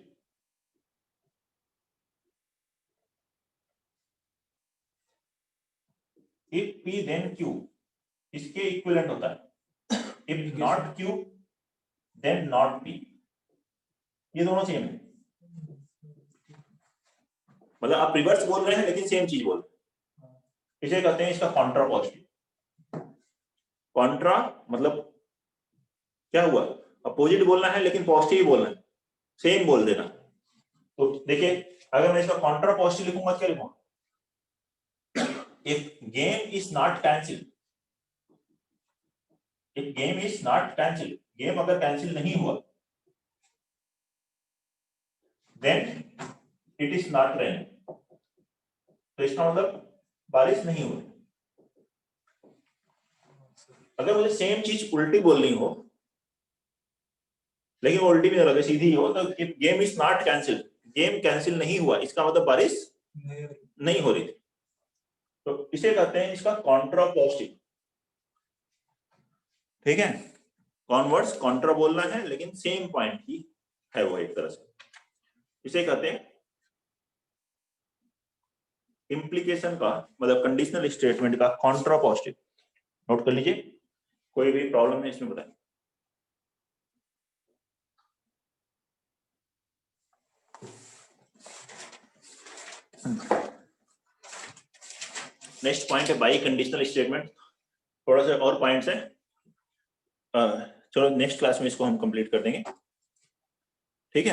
if P then Q इसके इक्विवेलेंट होता है, if not Q then not P, ये दोनों सेम है, मतलब आप रिवर्स बोल रहे हैं लेकिन सेम चीज बोल रहे हैं, इसे कहते हैं इसका कॉन्ट्रा पॉजिटिव। कॉन्ट्रा मतलब क्या हुआ, अपोजिट बोलना है लेकिन पॉजिटिव बोलना है, सेम बोल देना। तो देखिए अगर मैं इसका कॉन्ट्रा पॉजिटिव लिखूंगा क्या लिखूंगा, if game is not cancel, if game is not cancel, game अगर कैंसिल नहीं हुआ, then it is not rain, तो इसका मतलब बारिश नहीं हुई। अगर मुझे सेम चीज उल्टी बोलनी हो, लेकिन वो उल्टी भी ना लगे, सीधी हो, तो if game is not cancel, game cancel नहीं हुआ, इसका मतलब बारिश नहीं हो रही थी, तो इसे कहते हैं इसका कॉन्ट्रा पॉजिटिव। ठीक है, कॉन्वर्स कॉन्ट्रा बोलना है लेकिन सेम पॉइंट ही है वो एक तरह से, इसे कहते हैं इंप्लीकेशन का मतलब कंडीशनल स्टेटमेंट का कॉन्ट्रा पॉजिटिव। नोट कर लीजिए, कोई भी प्रॉब्लम है इसमें बताएं। नेक्स्ट पॉइंट है बाई कंडीशनल स्टेटमेंट, थोड़ा सा और पॉइंट्स है, चलो नेक्स्ट क्लास में इसको हम कंप्लीट कर देंगे।